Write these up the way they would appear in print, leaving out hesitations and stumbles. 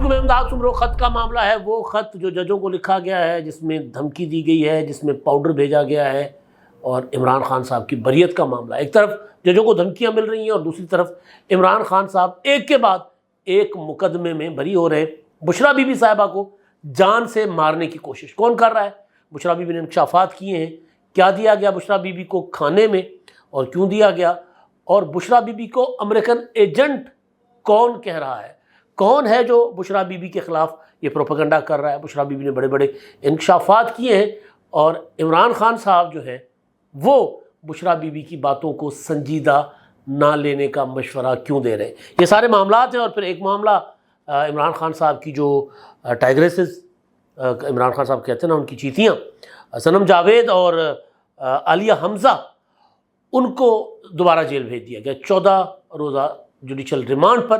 علیکم امداد سمرو خط کا معاملہ ہے، وہ خط جو ججوں کو لکھا گیا ہے، جس میں دھمکی دی گئی ہے، جس میں پاؤڈر بھیجا گیا ہے، اور عمران خان صاحب کی بریت کا معاملہ۔ ایک طرف ججوں کو دھمکیاں مل رہی ہیں اور دوسری طرف عمران خان صاحب ایک کے بعد ایک مقدمے میں بری ہو رہے ہیں۔ بشریٰ بی بی صاحبہ کو جان سے مارنے کی کوشش کون کر رہا ہے؟ بشریٰ بی بی نے انکشافات کیے ہیں، کیا دیا گیا بشریٰ بی بی کو کھانے میں اور کیوں دیا گیا، اور بشریٰ بی بی کو امریکن ایجنٹ کون کہہ رہا ہے، کون ہے جو بشریٰ بی بی کے خلاف یہ پروپیگنڈا کر رہا ہے۔ بشریٰ بی بی نے بڑے بڑے انکشافات کیے ہیں، اور عمران خان صاحب جو ہے وہ بشریٰ بی بی کی باتوں کو سنجیدہ نہ لینے کا مشورہ کیوں دے رہے ہیں۔ یہ سارے معاملات ہیں، اور پھر ایک معاملہ عمران خان صاحب کی جو ٹائگریسز، عمران خان صاحب کہتے ہیں نا ان کی چیتیاں، صنم جاوید اور عالیہ حمزہ، ان کو دوبارہ جیل بھیج دیا گیا 14 روزہ جوڈیشل ریمانڈ پر۔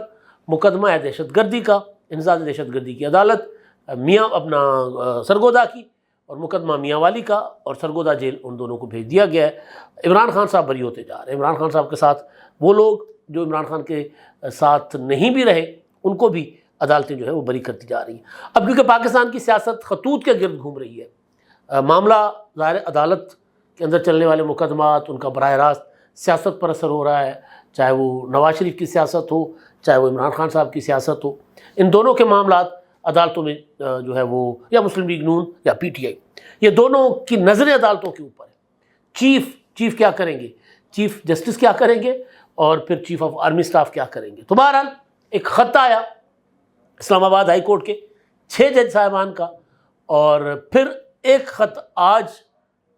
مقدمہ ہے دہشت گردی کا، انسداد دہشت گردی کی عدالت میاں اپنا سرگودا کی، اور مقدمہ میاں والی کا، اور سرگودا جیل ان دونوں کو بھیج دیا گیا ہے۔ عمران خان صاحب بری ہوتے جا رہے ہیں۔ عمران خان صاحب کے ساتھ وہ لوگ جو عمران خان کے ساتھ نہیں بھی رہے، ان کو بھی عدالتیں جو ہے وہ بری کرتی جا رہی ہیں۔ اب کیونکہ پاکستان کی سیاست خطوط کے گرد گھوم رہی ہے، معاملہ ظاہر عدالت کے اندر چلنے والے مقدمات، ان کا براہ راست سیاست پر اثر ہو رہا ہے، چاہے وہ نواز شریف کی سیاست ہو، چاہے وہ عمران خان صاحب کی سیاست ہو۔ ان دونوں کے معاملات عدالتوں میں جو ہے وہ یا مسلم لیگ نون یا پی ٹی آئی، یہ دونوں کی نظریں عدالتوں کے اوپر ہے۔ چیف کیا کریں گے، چیف جسٹس کیا کریں گے، اور پھر چیف آف آرمی سٹاف کیا کریں گے۔ تو بہرحال ایک خط آیا اسلام آباد ہائی کورٹ کے 6 جج صاحبان کا، اور پھر ایک خط آج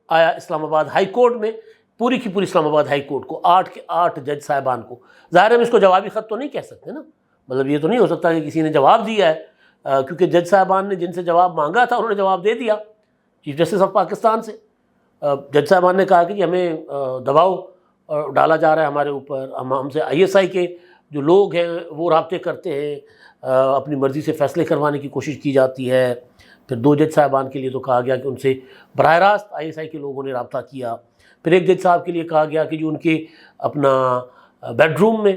آیا اسلام آباد ہائی کورٹ میں، پوری کی پوری اسلام آباد ہائی کورٹ کو، 8 کے 8 جج صاحبان کو۔ ظاہر ہم اس کو جوابی خط تو نہیں کہہ سکتے نا، مطلب یہ تو نہیں ہو سکتا کہ کسی نے جواب دیا ہے، کیونکہ جج صاحبان نے جن سے جواب مانگا تھا انہوں نے جواب دے دیا چیف جسٹس آف پاکستان سے۔ جج صاحبان نے کہا کہ جی ہمیں دباؤ ڈالا جا رہا ہے ہمارے اوپر، ہم سے ISI کے جو لوگ ہیں وہ رابطے کرتے ہیں، اپنی مرضی سے فیصلے کروانے کی کوشش کی جاتی ہے۔ پھر 2 جج صاحبان کے لیے تو کہا گیا کہ ان سے براہ راست ISI کے لوگوں نے رابطہ کیا۔ پھر ایک جج صاحب کے لیے کہا گیا کہ جو ان کے اپنا بیڈ روم میں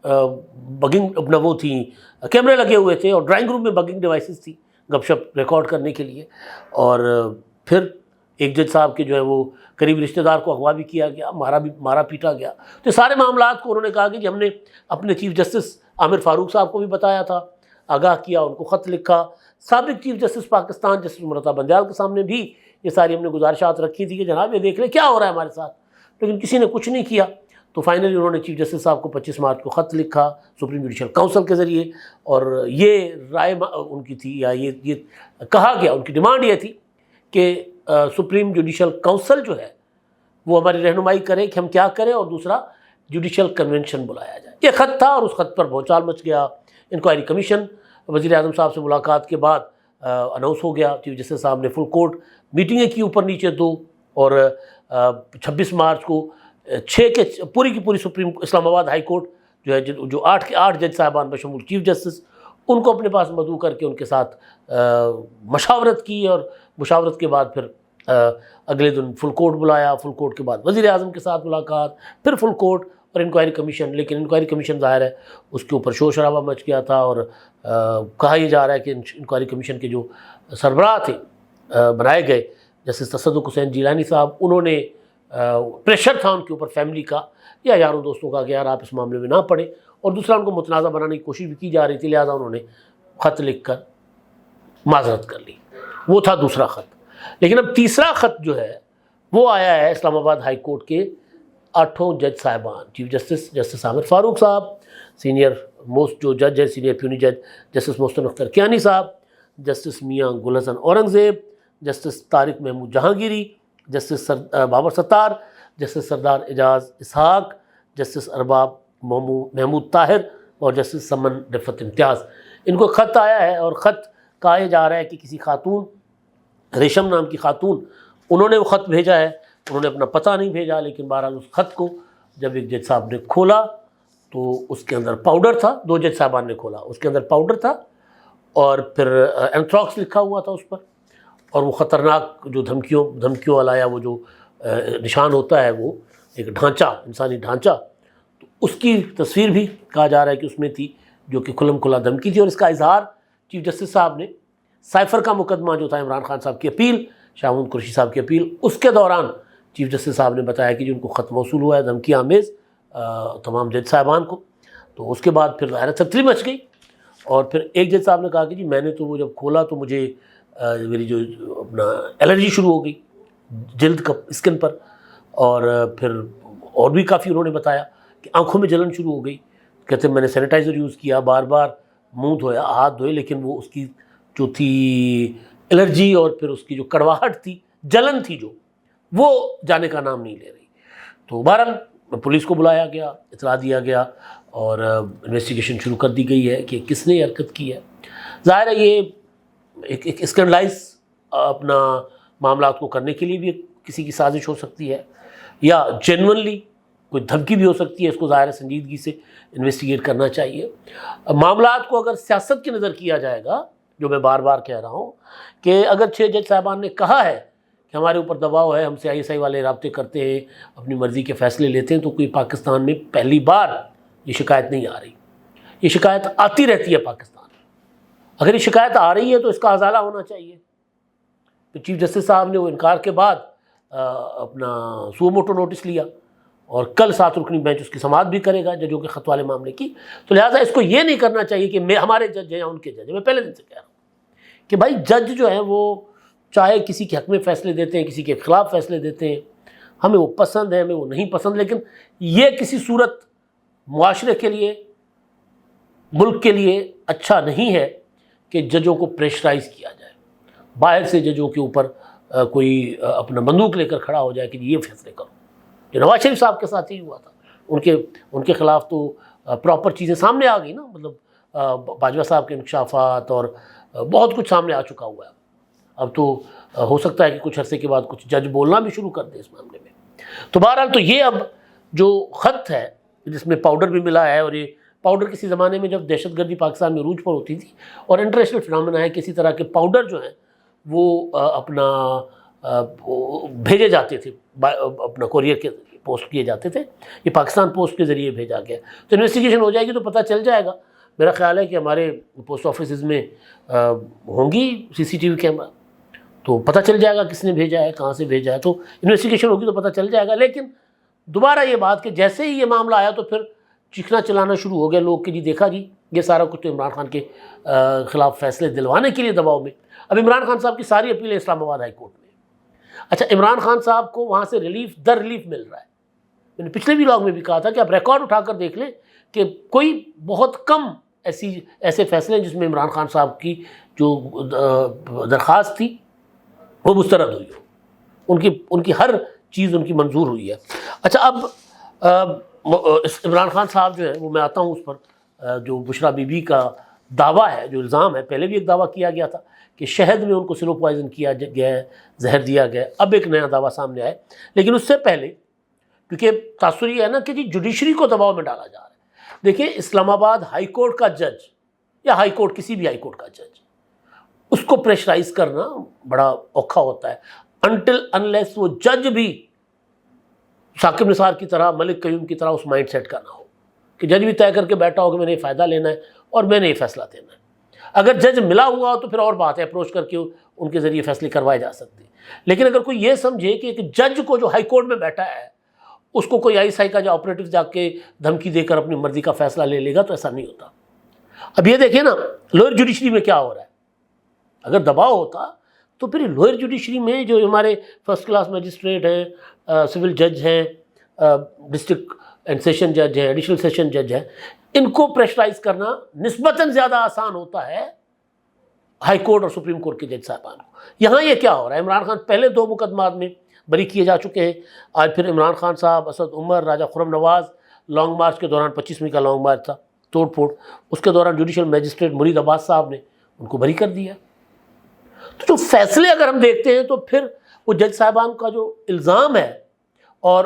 بگنگ اپنا وہ تھیں، کیمرے لگے ہوئے تھے، اور ڈرائنگ روم میں بگنگ ڈیوائسز تھی گپ شپ ریکارڈ کرنے کے لیے۔ اور پھر ایک جج صاحب کے جو ہے وہ قریبی رشتہ دار کو اغوا بھی کیا گیا، مارا پیٹا گیا۔ تو سارے معاملات کو انہوں نے کہا کہ جی ہم نے اپنے چیف جسٹس عامر فاروق صاحب کو بھی بتایا تھا، آگاہ کیا، ان کو خط لکھا، سابق چیف جسٹس پاکستان جسٹس عمر بندیال کے سامنے بھی یہ ساری ہم نے گزارشات رکھی تھی کہ جناب یہ دیکھ لیں کیا ہو رہا ہے ہمارے ساتھ، لیکن کسی نے کچھ نہیں کیا۔ تو فائنلی انہوں نے چیف جسٹس صاحب کو 25 مارچ کو خط لکھا سپریم جوڈیشل کونسل کے ذریعے، اور یہ رائے ان کی تھی، یا یہ کہا گیا، ان کی ڈیمانڈ یہ تھی کہ سپریم جوڈیشل کونسل جو ہے وہ ہماری رہنمائی کرے کہ ہم کیا کریں، اور دوسرا جوڈیشل کنونشن بلایا جائے۔ یہ خط تھا، اور اس خط پر بھونچال مچ گیا۔ انکوائری کمیشن وزیر اعظم صاحب سے ملاقات کے بعد اناؤنس ہو گیا، چیف جسٹس صاحب نے فل کورٹ میٹنگیں کی اوپر نیچے 2، اور 26 مارچ کو 6 کے پوری کی پوری سپریم اسلام آباد ہائی کورٹ جو ہے، جو 8 کے 8 جج صاحبان بشمول چیف جسٹس، ان کو اپنے پاس مدعو کر کے ان کے ساتھ مشاورت کی، اور مشاورت کے بعد پھر اگلے دن فل کورٹ بلایا، فل کورٹ کے بعد وزیر اعظم کے ساتھ ملاقات، پھر فل کورٹ اور انکوائری کمیشن۔ لیکن انکوائری کمیشن ظاہر ہے اس کے اوپر شور شرابہ مچ گیا تھا، اور کہا یہ جا رہا ہے کہ انکوائری کمیشن کے جو سربراہ تھے بنائے گئے جسٹس تصدق حسین جیلانی صاحب، انہوں نے پریشر تھا ان کے اوپر فیملی کا یا یاروں دوستوں کا کہ یار آپ اس معاملے میں نہ پڑیں، اور دوسرا ان کو متنازع بنانے کی کوشش بھی کی جا رہی تھی، لہٰذا انہوں نے خط لکھ کر معذرت کر لی۔ وہ تھا دوسرا خط۔ لیکن اب تیسرا خط جو ہے وہ آیا ہے اسلام آباد ہائی کورٹ کے 8 جج صاحبان، چیف جسٹس جسٹس عامر فاروق صاحب، سینئر موسٹ جو جج ہے سینئر پیونی جج جسٹس محسن اختر کیانی صاحب، جسٹس میاں گل حسن اورنگزیب، جسٹس طارق محمود جہانگیری، جسٹس بابر ستار، جسٹس سردار اعجاز اسحاق، جسٹس ارباب محمود طاہر، اور جسٹس سمن رفت امتیاز۔ ان کو خط آیا ہے، اور خط کہا جا رہا ہے کہ کسی خاتون، ریشم نام کی خاتون، انہوں نے وہ خط بھیجا ہے، انہوں نے اپنا پتہ نہیں بھیجا، لیکن بہرحال اس خط کو جب ایک جج صاحب نے کھولا تو اس کے اندر پاؤڈر تھا، 2 جج صاحبان نے کھولا، اس کے اندر پاؤڈر تھا، اور پھر اینتھراکس لکھا ہوا تھا اس پر، اور وہ خطرناک جو دھمکیوں والا یا وہ جو نشان ہوتا ہے، وہ ایک ڈھانچہ، انسانی ڈھانچہ، تو اس کی تصویر بھی کہا جا رہا ہے کہ اس میں تھی، جو کہ کھلم کھلا دھمکی تھی، اور اس کا اظہار چیف جسٹس صاحب نے سائفر کا مقدمہ جو تھا عمران خان صاحب کی اپیل، شاہ محمود قریشی صاحب کی اپیل، اس کے دوران چیف جسٹس صاحب نے بتایا کہ جن کو خط موصول ہوا ہے دھمکی آمیز تمام جج صاحبان کو، تو اس کے بعد پھر ظاہر تھتری مچ گئی، اور پھر ایک جج صاحب نے کہا کہ جی میں نے تو وہ جب کھولا تو مجھے میری جو اپنا الرجی شروع ہو گئی جلد کا اسکن پر، اور پھر اور بھی کافی انہوں نے بتایا کہ آنکھوں میں جلن شروع ہو گئی، کہتے ہیں میں نے سینیٹائزر یوز کیا، بار بار منہ دھویا، ہاتھ دھوئے، لیکن وہ اس کی جو تھی الرجی اور پھر اس کی جو کڑواہٹ تھی، جلن تھی جو، وہ جانے کا نام نہیں لے رہی۔ تو بہرحال پولیس کو بلایا گیا، اطلاع دیا گیا، اور انویسٹیگیشن شروع کر دی گئی ہے کہ کس نے یہ حرکت کی ہے۔ ظاہر ہے یہ ایک اسکینڈلائز اپنا معاملات کو کرنے کے لیے بھی کسی کی سازش ہو سکتی ہے، یا جینونلی کوئی دھمکی بھی ہو سکتی ہے، اس کو ظاہر سنجیدگی سے انویسٹیگیٹ کرنا چاہیے۔ معاملات کو اگر سیاست کی نظر کیا جائے گا، جو میں بار بار کہہ رہا ہوں کہ اگر 6 جج صاحبان نے کہا ہے کہ ہمارے اوپر دباؤ ہے، ہم سے ISI والے رابطے کرتے ہیں، اپنی مرضی کے فیصلے لیتے ہیں، تو کوئی پاکستان میں پہلی بار یہ شکایت نہیں آ رہی، یہ شکایت آتی رہتی ہے پاکستان میں۔ اگر یہ شکایت آ رہی ہے تو اس کا ازالہ ہونا چاہیے۔ تو چیف جسٹس صاحب نے وہ انکار کے بعد اپنا سو موٹو نوٹس لیا، اور کل 7 رکنی بینچ اس کی سماعت بھی کرے گا ججوں کے خط والے معاملے کی۔ تو لہٰذا اس کو یہ نہیں کرنا چاہیے کہ ہمارے جج ہیں یا ان کے جج ہیں۔ میں پہلے دن سے کہہ رہا ہوں کہ بھائی جج جو ہیں وہ چاہے کسی کے حق میں فیصلے دیتے ہیں، کسی کے خلاف فیصلے دیتے ہیں، ہمیں وہ پسند ہے، ہمیں وہ نہیں پسند، لیکن یہ کسی صورت معاشرے کے لیے، ملک کے لیے اچھا نہیں ہے کہ ججوں کو پریشرائز کیا جائے، باہر سے ججوں کے اوپر کوئی اپنا بندوق لے کر کھڑا ہو جائے کہ یہ فیصلے کرو۔ جو نواز شریف صاحب کے ساتھ ہی ہوا تھا، ان کے خلاف تو پراپر چیزیں سامنے آ گئی نا، مطلب باجوہ صاحب کے انکشافات اور بہت کچھ سامنے آ چکا ہوا ہے۔ اب تو ہو سکتا ہے کہ کچھ عرصے کے بعد کچھ جج بولنا بھی شروع کر دیں اس معاملے میں۔ تو بہرحال تو یہ اب جو خط ہے جس میں پاؤڈر بھی ملا ہے، اور یہ پاؤڈر کسی زمانے میں جب دہشت گردی پاکستان میں عروج پر ہوتی تھی اور انٹرنیشنل فنامنا ہے، کسی طرح کے پاؤڈر جو ہیں وہ اپنا بھیجے جاتے تھے، اپنا کوریئر کے پوسٹ کیے جاتے تھے، یہ پاکستان پوسٹ کے ذریعے بھیجا گیا۔ تو انویسٹیگیشن ہو جائے گی تو پتہ چل جائے گا۔ میرا خیال ہے کہ ہمارے پوسٹ آفیسز میں ہوں گی CCTV کیمرہ، تو پتہ چل جائے گا کس نے بھیجا ہے، کہاں سے بھیجا ہے، تو انویسٹیگیشن ہوگی تو پتہ چل جائے گا۔ لیکن دوبارہ یہ بات کہ جیسے ہی یہ معاملہ آیا تو پھر چیخنا چلانا شروع ہو گیا لوگ کہ جی دیکھا جی یہ سارا کچھ تو عمران خان کے خلاف فیصلے دلوانے کے لیے دباؤ میں۔ اب عمران خان صاحب کی ساری اپیلیں اسلام آباد ہائی کورٹ میں۔ اچھا، عمران خان صاحب کو وہاں سے ریلیف در ریلیف مل رہا ہے۔ میں نے پچھلے ویلاگ میں بھی کہا تھا کہ آپ ریکارڈ اٹھا کر دیکھ لیں کہ کوئی بہت کم ایسے فیصلے جس میں عمران خان صاحب کی جو درخواست تھی وہ مسترد ہوئی ہو، ان کی ہر چیز ان کی منظور ہوئی ہے۔ اچھا، اب عمران خان صاحب جو ہے وہ میں آتا ہوں اس پر، جو بشرا بی بی کا دعویٰ ہے، جو الزام ہے، پہلے بھی ایک دعویٰ کیا گیا تھا کہ شہد میں ان کو سلو پوائزن کیا گیا ہے، زہر دیا گیا ہے۔ اب ایک نیا دعویٰ سامنے آئے، لیکن اس سے پہلے کیونکہ تاثر یہ ہے نا کہ جی جوڈیشری کو دباؤ میں ڈالا جا رہا ہے۔ دیکھیں، اسلام آباد ہائی کورٹ کا جج یا ہائی کورٹ کسی بھی ہائی کورٹ کا جج، اس کو پریشرائز کرنا بڑا اوکھا ہوتا ہے انٹل انلیس وہ جج بھی ثاقب نثار کی طرح، ملک قیوم کی طرح اس مائنڈ سیٹ کا نہ ہو کہ جج بھی طے کر کے بیٹھا ہو کہ میں نے یہ فائدہ لینا ہے اور میں نے یہ فیصلہ دینا ہے۔ اگر جج ملا ہوا ہو تو پھر اور بات ہے، اپروچ کر کے ان کے ذریعے فیصلے کروائے جا سکتے ہیں۔ لیکن اگر کوئی یہ سمجھے کہ ایک جج کو جو ہائی کورٹ میں بیٹھا ہے اس کو کوئی ISI کا جو آپریٹو جا کے دھمکی دے کر اپنی مرضی کا فیصلہ لے لے گا، تو ایسا نہیں ہوتا۔ اب یہ دیکھیں نا، لوئر جوڈیشری میں کیا ہو رہا ہے۔ اگر دباؤ ہوتا تو پھر لوئر جوڈیشری میں جو ہمارے فرسٹ کلاس مجسٹریٹ ہیں، سول جج ہیں، ڈسٹرکٹ اینڈ سیشن جج ہیں، ایڈیشنل سیشن جج ہیں، ان کو پریشرائز کرنا نسبتاً زیادہ آسان ہوتا ہے ہائی کورٹ اور سپریم کورٹ کے جج صاحبان کو۔ یہاں یہ کیا ہو رہا ہے، عمران خان پہلے 2 مقدمات میں بری کیے جا چکے ہیں، آج پھر عمران خان صاحب، اسد عمر، راجہ خرم نواز، لانگ مارچ کے دوران 25ویں کا لانگ مارچ تھا، توڑ پھوڑ، اس کے دوران جوڈیشل میجسٹریٹ مرید عباس صاحب نے ان کو بری کر دیا۔ تو جو فیصلے اگر ہم دیکھتے ہیں تو پھر وہ جج صاحبان کا جو الزام ہے، اور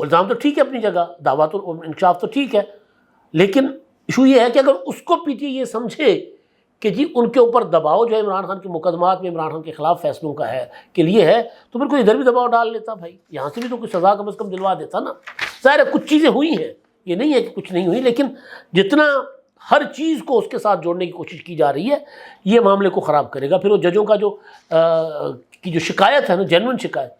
الزام تو ٹھیک ہے اپنی جگہ، دعویٰ تو انکشاف تو ٹھیک ہے، لیکن ایشو یہ ہے کہ اگر اس کو PTI یہ سمجھے کہ جی ان کے اوپر دباؤ جو ہے عمران خان کے مقدمات میں عمران خان کے خلاف فیصلوں کا ہے کے لیے ہے، تو پھر کوئی ادھر بھی دباؤ ڈال لیتا، بھائی یہاں سے بھی تو کوئی سزا کم از کم دلوا دیتا نا۔ ظاہر ہے کچھ چیزیں ہوئی ہیں، یہ نہیں ہے کہ کچھ نہیں ہوئی، لیکن جتنا ہر چیز کو اس کے ساتھ جوڑنے کی کوشش کی جا رہی ہے، یہ معاملے کو خراب کرے گا. پھر وہ ججوں کا جو شکایت ہے نا، جینوئن شکایت،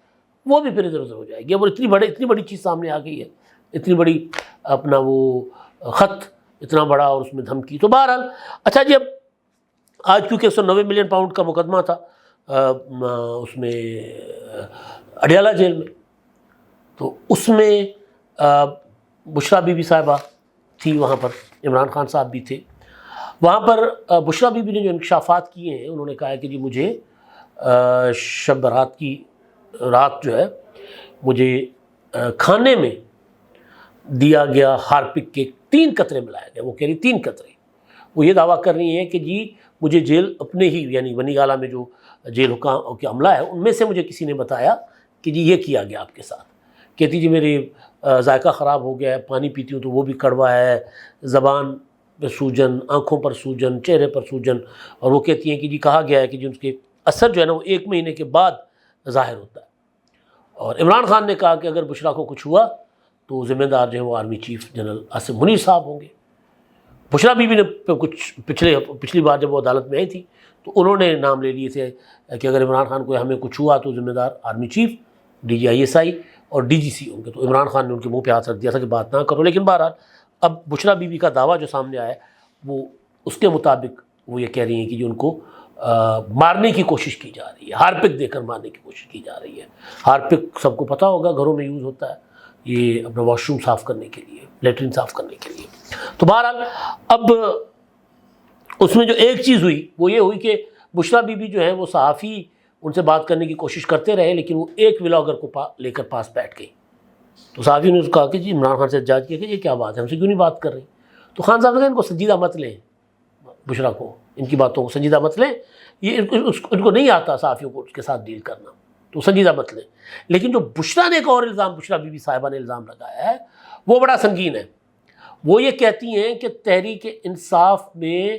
وہ بھی پھر ادھر ادھر ہو جائے گی. اب اتنی بڑی چیز سامنے آ گئی ہے، اتنی بڑی اپنا وہ خط اتنا بڑا اور اس میں دھمکی. تو بہرحال اچھا جی، اب آج کیونکہ 190 ملین پاؤنڈ کا مقدمہ تھا اس میں اڈیالہ جیل میں، تو اس میں بشریٰ بی بی صاحبہ تھی وہاں پر، عمران خان صاحب بھی تھے وہاں پر. بشریٰ بی بی نے جو انکشافات کیے ہیں، انہوں نے کہا ہے کہ جی مجھے شب برات کی رات جو ہے مجھے کھانے میں دیا گیا ہارپک کے 3 قطرے ملائے گئے. وہ کہہ رہی 3 قطرے. وہ یہ دعویٰ کر رہی ہیں کہ جی مجھے جیل اپنے ہی یعنی ونی گالا میں جو جیل حکام کے عملہ ہے ان میں سے مجھے کسی نے بتایا کہ جی یہ کیا گیا آپ کے ساتھ. کہتی جی میری ذائقہ خراب ہو گیا ہے، پانی پیتی ہوں تو وہ بھی کڑوا ہے، زبان پہ سوجن، آنکھوں پر سوجن، چہرے پر سوجن. اور وہ کہتی ہیں کہ جی کہا گیا ہے کہ جی اس کے اثر جو ہے نا وہ 1 مہینے کے بعد ظاہر ہوتا ہے. اور عمران خان نے کہا کہ اگر بشریٰ کو کچھ ہوا تو ذمہ دار جو ہے وہ army chief general Asim Munir صاحب ہوں گے. بشریٰ بی بی نے کچھ پچھلی بار جب وہ عدالت میں آئی تھی تو انہوں نے نام لے لیے تھے کہ اگر عمران خان کو ہمیں کچھ ہوا تو ذمہ دار آرمی چیف، DGI اور DGC ہوں گے. تو عمران خان نے ان کے منہ پہ ہاتھ رکھ دیا تھا کہ بات نہ کرو. لیکن بہرحال اب بشریٰ بی بی کا دعویٰ جو سامنے آیا ہے وہ اس کے مطابق وہ یہ کہہ رہی ہیں کہ جو ان کو مارنے کی کوشش کی جا رہی ہے، ہارپک دے کر مارنے کی کوشش کی جا رہی ہے. ہارپک سب کو پتہ ہوگا گھروں میں یوز ہوتا ہے، یہ اپنا واش روم صاف کرنے کے لیے، لیٹرین صاف کرنے کے لیے. تو بہرحال اب اس میں جو ایک چیز ہوئی وہ یہ ہوئی کہ بشریٰ بی بی جو ہے وہ صحافی ان سے بات کرنے کی کوشش کرتے رہے، لیکن وہ ایک ولاگر کو لے کر پاس بیٹھ گئی. تو صحافی نے اس کو کہا کہ جی عمران خان سے احتجاج کیا کہ یہ کیا بات ہے، ہم سے کیوں نہیں بات کر رہی. تو خان صاحب نے کہا ان کو سنجیدہ مت لیں، بشریٰ کو ان کی باتوں کو سنجیدہ مت لیں، یہ ان کو نہیں آتا صحافیوں کو اس کے ساتھ ڈیل کرنا، تو سنجیدہ مت لیں. لیکن جو بشریٰ نے ایک اور الزام، بشریٰ بی بی صاحبہ نے الزام لگایا ہے وہ بڑا سنگین ہے. وہ یہ کہتی ہیں کہ تحریک انصاف میں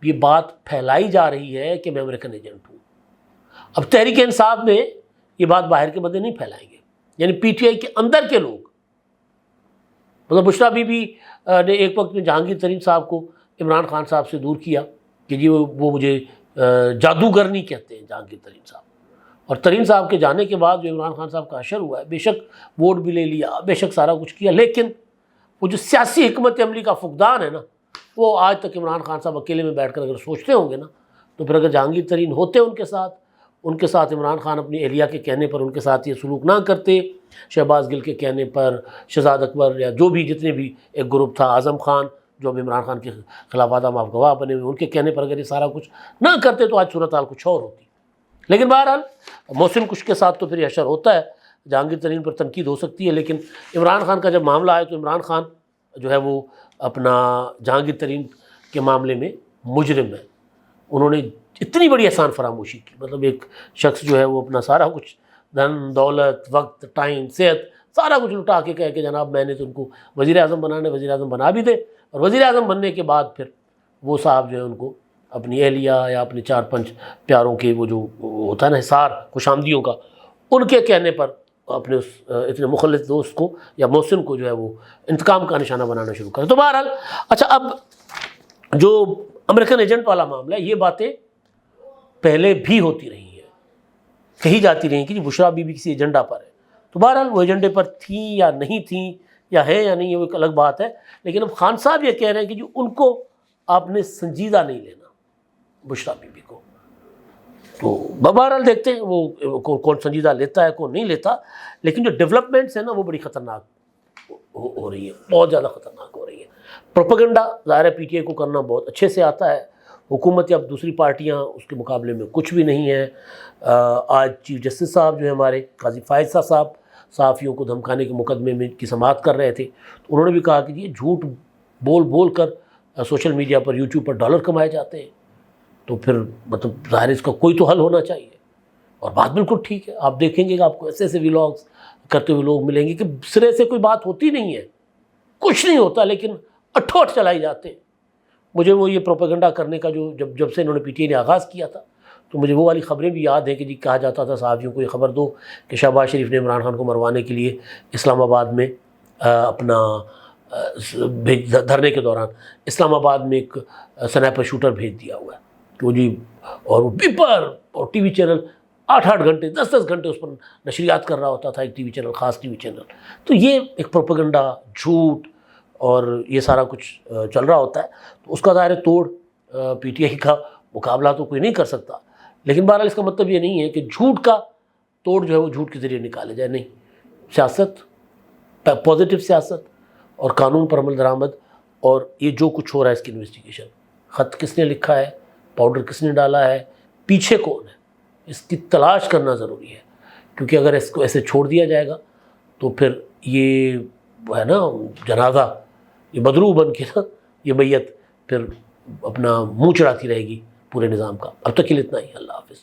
یہ بات پھیلائی جا رہی ہے کہ میں امریکن ایجنٹ ہوں. اب تحریک انصاف میں یہ بات باہر کے بندے نہیں پھیلائیں گے، یعنی PTI کے اندر کے لوگ. مطلب بشریٰ بی بی نے ایک وقت میں جہانگیر ترین صاحب کو عمران خان صاحب سے دور کیا کہ جی وہ مجھے جادوگر نہیں کہتے ہیں جہانگیر ترین صاحب. اور ترین صاحب کے جانے کے بعد جو عمران خان صاحب کا حشر ہوا ہے، بے شک ووٹ بھی لے لیا، بے شک سارا کچھ کیا، لیکن وہ جو سیاسی حکمت عملی کا فقدان ہے نا، وہ آج تک عمران خان صاحب اکیلے میں بیٹھ کر اگر سوچتے ہوں گے نا، تو پھر اگر جہانگیر ترین ہوتے ان کے ساتھ عمران خان اپنی اہلیہ کے کہنے پر ان کے ساتھ یہ سلوک نہ کرتے، شہباز گل کے کہنے پر، شہزاد اکبر یا جو بھی جتنے بھی ایک گروپ تھا، اعظم خان جو اب عمران خان کے خلاف آدم آپ گواہ بنے ہوئے، ان کے کہنے پر اگر یہ سارا کچھ نہ کرتے تو آج صورتحال کچھ اور ہوتی. لیکن بہرحال محسن کچھ کے ساتھ تو پھر یہ حشر ہوتا ہے، جہانگیر ترین پر تنقید ہو سکتی ہے، لیکن عمران خان کا جب معاملہ آئے تو عمران خان جو ہے وہ اپنا جہانگیر ترین کے معاملے میں مجرم ہے. انہوں نے اتنی بڑی احسان فراموشی کی، مطلب ایک شخص جو ہے وہ اپنا سارا کچھ دھن دولت وقت ٹائم صحت سارا کچھ لٹا کے کہے کہ جناب میں نے تو ان کو وزیر اعظم بنانے، وزیر اعظم بنا بھی دے، اور وزیر اعظم بننے کے بعد پھر وہ صاحب جو ہے ان کو اپنی اہلیہ یا اپنے 4-5 پیاروں کے وہ جو ہوتا ہے نا حصار خوش آمدیوں کا، ان کے کہنے پر اپنے اس اتنے مخلص دوست کو یا محسن کو جو ہے وہ انتقام کا نشانہ بنانا شروع کرے. تو بہرحال اچھا، اب جو امریکن ایجنٹ والا معاملہ ہے، یہ باتیں پہلے بھی ہوتی رہی ہیں، کہی جاتی رہی کہ جی بشریٰ بی بی کسی ایجنڈا پر ہے. تو بہرحال وہ ایجنڈے پر تھیں یا نہیں تھیں یا ہے یا نہیں، وہ ایک الگ بات ہے. لیکن اب خان صاحب یہ کہہ رہے ہیں کہ جو ان کو آپ نے سنجیدہ نہیں لینا، بشریٰ بی بی کو. تو بہرحال دیکھتے ہیں وہ کون سنجیدہ لیتا ہے کون نہیں لیتا. لیکن جو ڈیولپمنٹس ہیں نا وہ بڑی خطرناک ہو رہی ہے، بہت زیادہ خطرناک ہو رہی ہے. پروپیگنڈا ظاہر ہے PTI کو کرنا بہت اچھے سے آتا ہے، حکومت یا دوسری پارٹیاں اس کے مقابلے میں کچھ بھی نہیں ہے. آج چیف جسٹس صاحب جو ہے ہمارے قاضی فائز صاحب صحافیوں کو دھمکانے کے مقدمے میں کی سماعت کر رہے تھے، تو انہوں نے بھی کہا کہ یہ جھوٹ بول کر سوشل میڈیا پر YouTube پر ڈالر کمائے جاتے ہیں، تو پھر مطلب ظاہر اس کا کوئی تو حل ہونا چاہیے. اور بات بالکل ٹھیک ہے، آپ دیکھیں گے کہ آپ کو ایسے ولاگس کرتے ہوئے لوگ ملیں گے کہ سرے سے کوئی بات ہوتی نہیں ہے، کچھ نہیں ہوتا، لیکن اٹھوٹ چلائی جاتے ہیں. مجھے وہ یہ پروپیگنڈا کرنے کا جو جب سے انہوں نے PTI نے آغاز کیا تھا، تو مجھے وہ والی خبریں بھی یاد ہیں کہ جی کہا جاتا تھا صحافیوں کو یہ خبر دو کہ شہباز شریف نے عمران خان کو مروانے کے لیے اسلام آباد میں اپنا دھرنے کے دوران اسلام آباد میں ایک سنیپر شوٹر بھیج دیا ہوا ہے کہ وہ جی، اور وہ پیپر اور ٹی وی چینل 8-8 گھنٹے 10-10 گھنٹے اس پر نشریات کر رہا ہوتا تھا، ایک ٹی وی چینل، خاص ٹی وی چینل. تو یہ ایک پروپیگنڈا، جھوٹ اور یہ سارا کچھ چل رہا ہوتا ہے. تو اس کا ظاہر توڑ پی ٹی آئی کا مقابلہ تو کوئی نہیں کر سکتا، لیکن بہرحال اس کا مطلب یہ نہیں ہے کہ جھوٹ کا توڑ جو ہے وہ جھوٹ کے ذریعے نکالے جائے. نہیں، سیاست، پازیٹیو سیاست اور قانون پر عمل درآمد، اور یہ جو کچھ ہو رہا ہے اس کی انویسٹیگیشن، خط کس نے لکھا ہے، پاؤڈر کس نے ڈالا ہے، پیچھے کون ہے، اس کی تلاش کرنا ضروری ہے. کیونکہ اگر اس کو ایسے چھوڑ دیا جائے گا تو پھر یہ ہے نا جنازہ، یہ بدروح بن کے نا یہ میت پھر اپنا منہ چڑھاتی رہے گی پورے نظام کا. اب تک کے لیے اتنا ہی. اللہ حافظ.